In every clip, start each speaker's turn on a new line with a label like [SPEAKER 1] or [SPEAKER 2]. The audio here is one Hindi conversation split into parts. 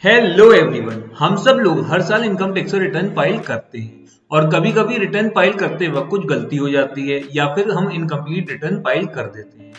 [SPEAKER 1] हेलो एवरीवन, हम सब लोग हर साल इनकम टैक्स रिटर्न फाइल करते हैं और कभी कभी रिटर्न फाइल करते वक्त कुछ गलती हो जाती है या फिर हम इनकम्प्लीट रिटर्न फाइल कर देते हैं।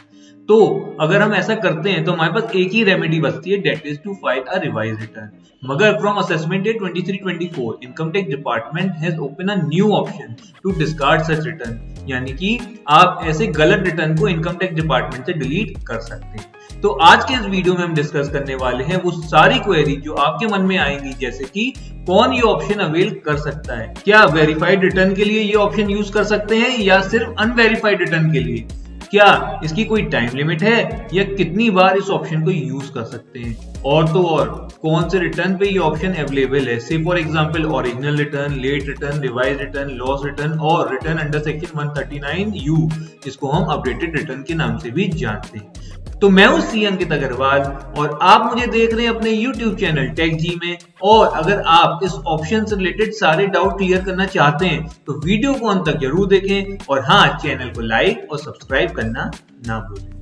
[SPEAKER 1] तो अगर हम ऐसा करते हैं तो हमारे पास एक ही रेमेडी बचती है, date is to file a revise return. मगर from assessment day 23-24 income tax department has open a new option to discard such return, यानी कि आप ऐसे गलत रिटर्न को इनकम टैक्स डिपार्टमेंट से डिलीट कर सकते हैं। तो आज के इस वीडियो में हम डिस्कस करने वाले हैं वो सारी क्वेरी जो आपके मन में आएंगी, जैसे कि कौन ये ऑप्शन अवेल कर सकता है, क्या वेरीफाइड रिटर्न के लिए ये ऑप्शन यूज कर सकते हैं या सिर्फ अनवेरीफाइड रिटर्न के लिए, क्या इसकी कोई टाइम लिमिट है या कितनी बार इस ऑप्शन को यूज कर सकते हैं, और तो और कौन से रिटर्न पे ये ऑप्शन अवेलेबल है। से for example original return, late return, revise return, loss return और रिटर्न अंडर सेक्शन 139U, इसको हम अपडेटेड रिटर्न के नाम से भी जानते हैं। तो मैं हूं सी अंकित अग्रवाल और आप मुझे देख रहे हैं अपने YouTube चैनल टेक जी में। और अगर आप इस ऑप्शन से रिलेटेड सारे डाउट क्लियर करना चाहते हैं तो वीडियो को अंत तक जरूर देखें और हाँ, चैनल को लाइक और सब्सक्राइब करना ना भूलें।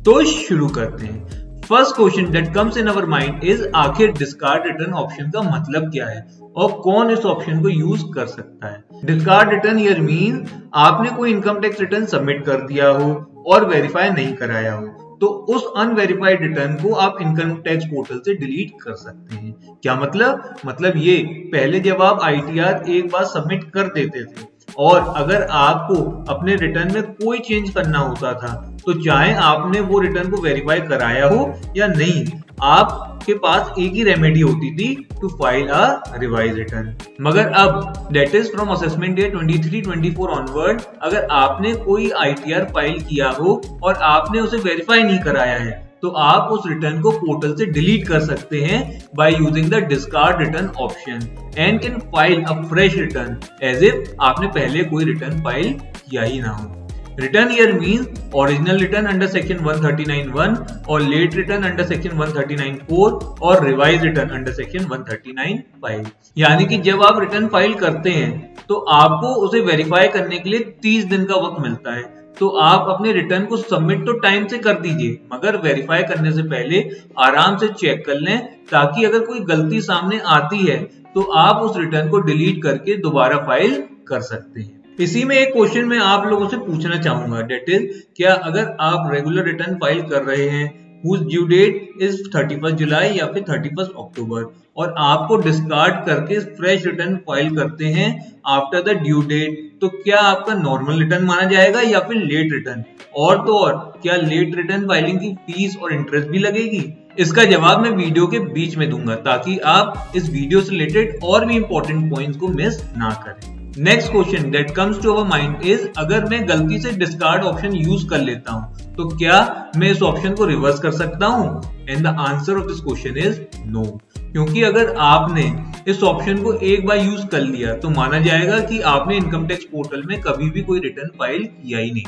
[SPEAKER 1] तो शुरू करते हैं। First question that comes in our mind is, आखिर डिस्कार्ड रिटर्न ऑप्शन का मतलब क्या है और कौन इस ऑप्शन को यूज कर सकता है। डिस्कार्ड रिटर्न हियर मीन आपने कोई इनकम टैक्स रिटर्न सबमिट कर दिया हो और वेरीफाई नहीं कराया हो, तो उस अनवेरीफाइड रिटर्न को आप इनकम टैक्स पोर्टल से डिलीट कर सकते हैं। क्या मतलब ये, पहले जब आप आईटीआर एक बार सबमिट कर देते थे और अगर आपको अपने रिटर्न में कोई चेंज करना होता था तो चाहे आपने वो रिटर्न को वेरीफाई कराया हो या नहीं, आपके पास एक ही रेमेडी होती थी, to file a revise return. मगर अब that is from assessment day 23-24 onward, अगर आपने कोई आईटीआर फाइल किया हो और आपने उसे वेरीफाई नहीं कराया है तो आप उस रिटर्न को पोर्टल से डिलीट कर सकते हैं by using the discard return option and can file a fresh return as if आपने पहले कोई रिटर्न फाइल किया ही ना हो। Return year means original return under section 139(1) और लेट रिटर्न अंडर सेक्शन 139(4) और रिवाइज रिटर्न अंडर सेक्शन 139(5). यानी कि जब आप रिटर्न फाइल करते हैं तो आपको उसे वेरीफाई करने के लिए 30 दिन का वक्त मिलता है। तो आप अपने रिटर्न को सबमिट तो टाइम से कर दीजिए, मगर वेरीफाई करने से पहले आराम से चेक कर लें, ताकि अगर कोई गलती सामने आती है तो आप उस रिटर्न को डिलीट करके दोबारा फाइल कर सकते हैं। इसी में एक क्वेश्चन मैं आप लोगों से पूछना चाहूंगा, डेट इज, क्या अगर आप रेगुलर रिटर्न फाइल कर रहे हैं whose due date is 31 जुलाई या फिर 31 अक्टूबर और आपको डिस्कार्ड करके फ्रेश रिटर्न फाइल करते हैं आफ्टर द ड्यू डेट, तो क्या आपका नॉर्मल रिटर्न माना जाएगा या फिर लेट रिटर्न, और तो और क्या लेट रिटर्न फाइलिंग की फीस और इंटरेस्ट भी लगेगी। इसका जवाब मैं वीडियो के बीच में दूंगा ताकि आप इस वीडियो से रिलेटेड और भी इंपॉर्टेंट पॉइंट्स को मिस ना करें। Next question that comes to our mind is, अगर मैं गलती से डिस्कार्ड ऑप्शन यूज कर लेता हूं तो क्या मैं इस ऑप्शन को रिवर्स कर सकता हूं। And the answer of this question is no, क्योंकि अगर आपने इस ऑप्शन को एक बार यूज कर लिया तो माना जाएगा कि आपने इनकम टैक्स पोर्टल में कभी भी कोई रिटर्न फाइल किया ही नहीं।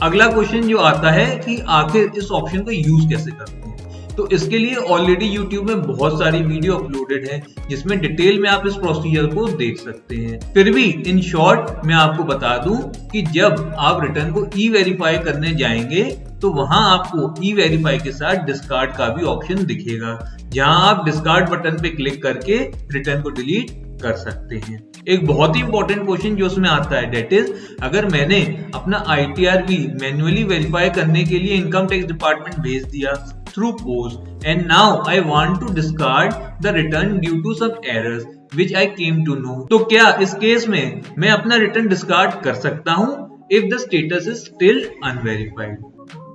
[SPEAKER 1] अगला क्वेश्चन जो आता है कि आखिर इस ऑप्शन को यूज कैसे करते हैं, तो इसके लिए ऑलरेडी YouTube में बहुत सारी वीडियो अपलोडेड है जिसमें डिटेल में आप इस प्रोसीजर को देख सकते हैं। फिर भी इन शॉर्ट मैं आपको बता दूं कि जब आप रिटर्न को ई वेरीफाई करने जाएंगे तो वहां आपको ई वेरीफाई के साथ डिस्कार्ड का भी ऑप्शन दिखेगा, जहां आप डिस्कार्ड बटन पे क्लिक करके रिटर्न को डिलीट कर सकते हैं। एक बहुत ही इंपॉर्टेंट क्वेश्चन जो उसमें आता है, डेट इज, अगर मैंने अपना आईटीआर भी मैन्युअली वेरीफाई करने के लिए इनकम टैक्स डिपार्टमेंट भेज दिया through post and now I want to discard the return due to some errors which I came to know, तो क्या इस केस में मैं अपना रिटर्न डिस्कार्ड कर सकता हूं if the status is still unverified.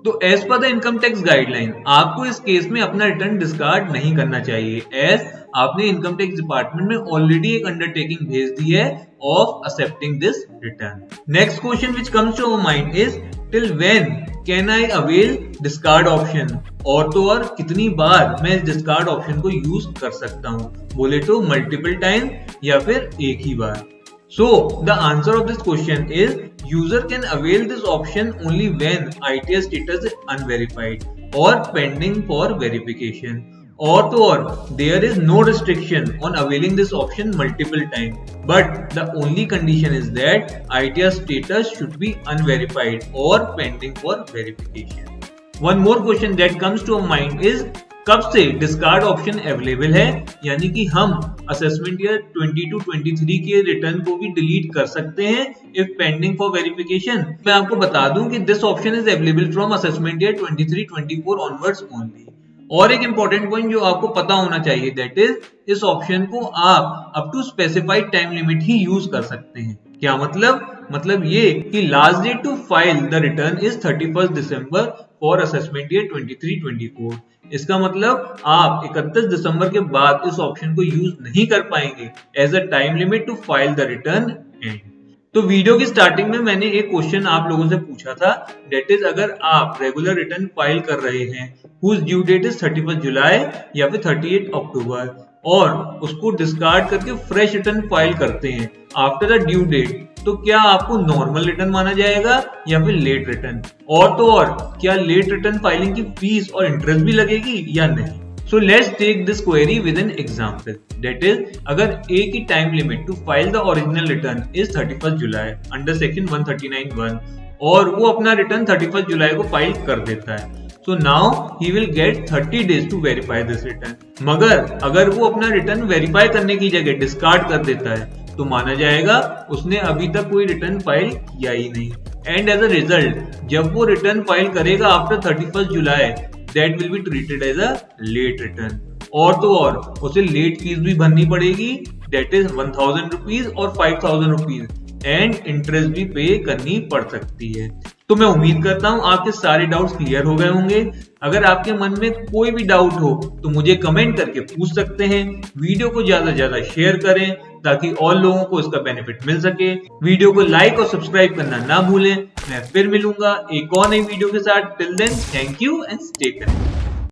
[SPEAKER 1] तो as per the income tax guideline आपको इस केस में अपना रिटर्न डिस्कार्ड नहीं करना चाहिए, एज आपने इनकम टैक्स डिपार्टमेंट में ऑलरेडी एक अंडरटेकिंग भेज दी है of accepting this return. Next question which comes to our mind is, till when can I avail discard option, और तो और कितनी बार मैं इस डिस्कार्ड ऑप्शन को यूज कर सकता हूं, बोले तो मल्टीपल टाइम या फिर एक ही बार। So the answer of this question is, user can avail this option only when ITR status is unverified or pending for verification, और तो और there is no restriction on availing this option multiple times, but the only condition is that ITR status should be unverified or pending for verification. One more question that comes to our mind is कब से डिस्कार्ड ऑप्शन अवेलेबल है, यानी कि हम असेसमेंट ईयर 22-23 के रिटर्न को भी डिलीट कर सकते हैं इफ पेंडिंग फॉर वेरिफिकेशन। मैं आपको बता दूं कि this option is available from assessment year 23-24 onwards only. और एक इंपॉर्टेंट पॉइंट जो आपको पता होना चाहिए दैट इज इस ऑप्शन को आप up to specified time limit ही यूज कर सकते हैं। क्या मतलब ये कि last date to file the return is 31 December for assessment year 23-24। इसका मतलब आप 31 दिसंबर के बाद इस ऑप्शन को यूज नहीं कर पाएंगे as a time limit to file the return end. तो वीडियो की स्टार्टिंग में मैंने एक क्वेश्चन आप लोगों से पूछा था दैट इज अगर आप रेगुलर रिटर्न फाइल कर रहे हैं हुज ड्यू डेट इज 31 जुलाई या फिर 38 अक्टूबर और उसको डिस्कार्ड करके फ्रेश रिटर्न फाइल करते हैं आफ्टर द ड्यू डेट, तो क्या आपको नॉर्मल रिटर्न माना जाएगा या फिर लेट रिटर्न? और तो और क्या लेट रिटर्न फाइलिंग की फीस और इंटरेस्ट भी लगेगी या नहीं? So let's take this query with an example. That is, अगर A की time limit to file the original return is 31 July under section 139(1) और वो अपना रिटर्न 31 जुलाई को फाइल कर देता है, so now he will get 30 days to verify this return. मगर अगर वो अपना रिटर्न वेरीफाई करने की जगह डिस्कार्ड कर देता है तो माना जाएगा उसने अभी तक कोई रिटर्न फाइल किया ही नहीं, एंड एज अ रिजल्ट जब वो रिटर्न फाइल करेगा after 31 July that will be treated as a late return। और तो और उसे लेट फीस भी भरनी पड़ेगी that is 1000 रुपीज और 5000 रुपीज एंड इंटरेस्ट भी पे करनी पड़ सकती है। तो मैं उम्मीद करता हूं आपके सारे डाउट्स क्लियर हो गए होंगे। अगर आपके मन में कोई भी डाउट हो तो मुझे कमेंट करके पूछ सकते हैं। वीडियो को ज्यादा से ज्यादा शेयर करें ताकि और लोगों को इसका बेनिफिट मिल सके। वीडियो को लाइक और सब्सक्राइब करना ना भूलें। मैं फिर मिलूंगा एक और नई वीडियो के साथ। Till then thank you and stay connected.